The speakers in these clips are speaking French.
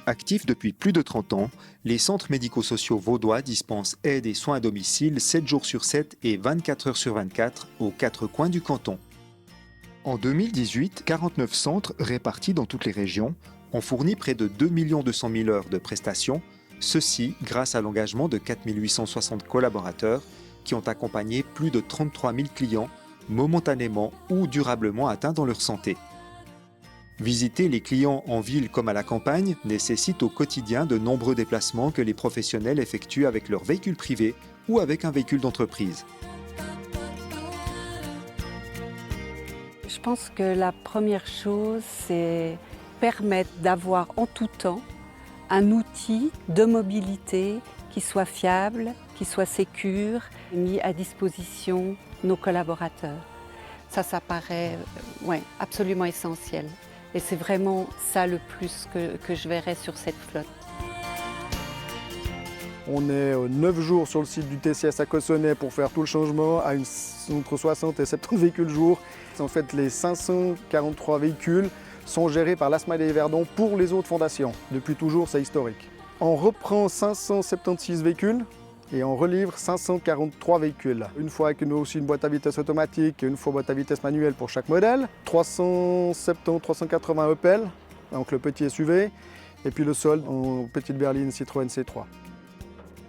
Actifs depuis plus de 30 ans, les centres médico-sociaux vaudois dispensent aide et soins à domicile 7 jours sur 7 et 24 heures sur 24 aux 4 coins du canton. En 2018, 49 centres répartis dans toutes les régions ont fourni près de 2 200 000 heures de prestations, ceci grâce à l'engagement de 4 860 collaborateurs qui ont accompagné plus de 33 000 clients momentanément ou durablement atteints dans leur santé. Visiter les clients en ville comme à la campagne nécessite au quotidien de nombreux déplacements que les professionnels effectuent avec leur véhicule privé ou avec un véhicule d'entreprise. Je pense que la première chose, c'est permettre d'avoir en tout temps un outil de mobilité qui soit fiable, qui soit sécure, mis à disposition de nos collaborateurs. Ça paraît absolument essentiel. Et c'est vraiment ça le plus que je verrai sur cette flotte. On est 9 jours sur le site du TCS à Cossonay pour faire tout le changement à entre 60 et 70 véhicules jour. En fait, les 543 véhicules sont gérés par l'ASMA des Verdons pour les autres fondations. Depuis toujours, c'est historique. On reprend 576 véhicules et on relivre 543 véhicules. Une fois avec aussi une boîte à vitesse automatique et une fois boîte à vitesse manuelle pour chaque modèle. 380 Opel, donc le petit SUV, et puis le solde en petite berline Citroën C3.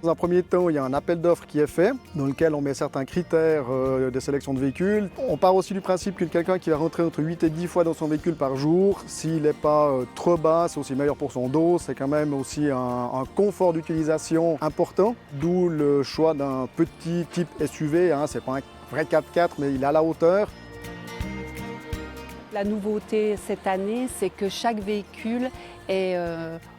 Dans un premier temps, il y a un appel d'offres qui est fait, dans lequel on met certains critères de sélection de véhicules. On part aussi du principe que quelqu'un qui va rentrer entre 8 et 10 fois dans son véhicule par jour, s'il n'est pas trop bas, c'est aussi meilleur pour son dos, c'est quand même aussi un confort d'utilisation important, d'où le choix d'un petit type SUV, c'est pas un vrai 4x4, mais il est à la hauteur. La nouveauté cette année, c'est que chaque véhicule est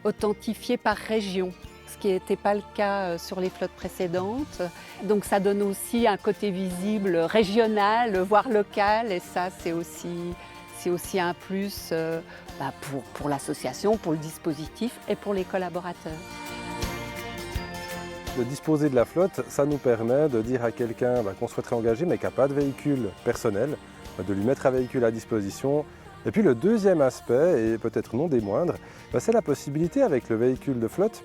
authentifié par région, ce qui n'était pas le cas sur les flottes précédentes. Donc ça donne aussi un côté visible régional, voire local, et ça c'est aussi un plus pour l'association, pour le dispositif et pour les collaborateurs. De disposer de la flotte, ça nous permet de dire à quelqu'un qu'on souhaiterait engager mais qui n'a pas de véhicule personnel, de lui mettre un véhicule à disposition. Et puis le deuxième aspect, et peut-être non des moindres, c'est la possibilité avec le véhicule de flotte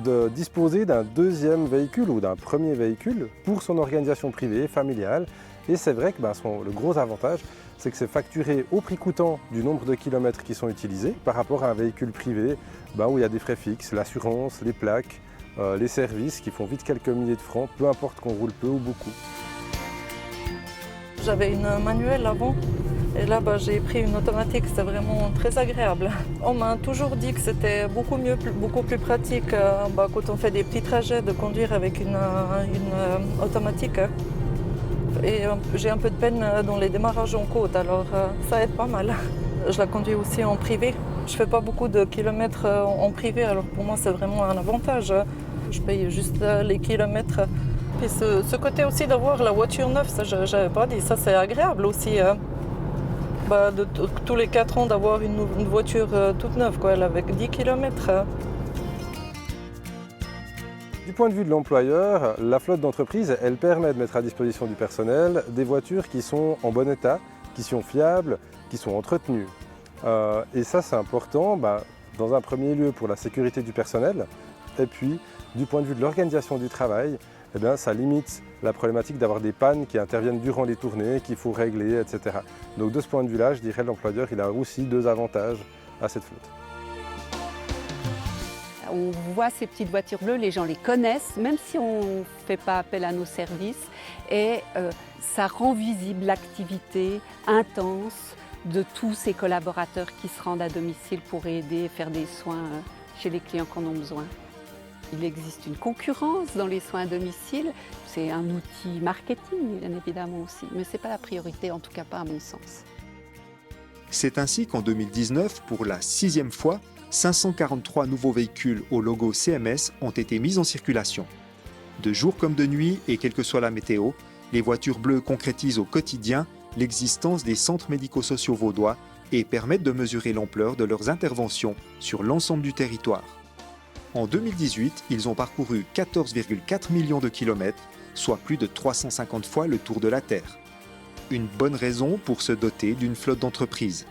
de disposer d'un deuxième véhicule ou d'un premier véhicule pour son organisation privée, familiale. Et c'est vrai que le gros avantage, c'est que c'est facturé au prix coûtant du nombre de kilomètres qui sont utilisés par rapport à un véhicule privé où il y a des frais fixes, l'assurance, les plaques, les services qui font vite quelques milliers de francs, peu importe qu'on roule peu ou beaucoup. J'avais une manuelle avant et là j'ai pris une automatique, c'est vraiment très agréable. On m'a toujours dit que c'était beaucoup mieux, beaucoup plus pratique quand on fait des petits trajets de conduire avec une automatique. Et j'ai un peu de peine dans les démarrages en côte, alors ça aide pas mal. Je la conduis aussi en privé. Je fais pas beaucoup de kilomètres en privé, alors pour moi c'est vraiment un avantage. Je paye juste les kilomètres. Et ce côté aussi d'avoir la voiture neuve, ça j'avais pas dit, ça c'est agréable aussi. Tous les 4 ans d'avoir une voiture toute neuve, avec 10 km. Du point de vue de l'employeur, la flotte d'entreprise, elle permet de mettre à disposition du personnel des voitures qui sont en bon état, qui sont fiables, qui sont entretenues. Et ça c'est important, dans un premier lieu pour la sécurité du personnel, et puis du point de vue de l'organisation du travail, ça limite la problématique d'avoir des pannes qui interviennent durant les tournées, qu'il faut régler, etc. Donc de ce point de vue-là, je dirais que l'employeur il a aussi 2 avantages à cette flotte. On voit ces petites voitures bleues, les gens les connaissent, même si on ne fait pas appel à nos services. Et ça rend visible l'activité intense de tous ces collaborateurs qui se rendent à domicile pour aider et faire des soins chez les clients qui en ont besoin. Il existe une concurrence dans les soins à domicile. C'est un outil marketing, bien évidemment aussi, mais ce n'est pas la priorité, en tout cas pas à mon sens. C'est ainsi qu'en 2019, pour la 6e fois, 543 nouveaux véhicules au logo CMS ont été mis en circulation. De jour comme de nuit, et quelle que soit la météo, les voitures bleues concrétisent au quotidien l'existence des centres médico-sociaux vaudois et permettent de mesurer l'ampleur de leurs interventions sur l'ensemble du territoire. En 2018, ils ont parcouru 14,4 millions de kilomètres, soit plus de 350 fois le tour de la Terre. Une bonne raison pour se doter d'une flotte d'entreprise.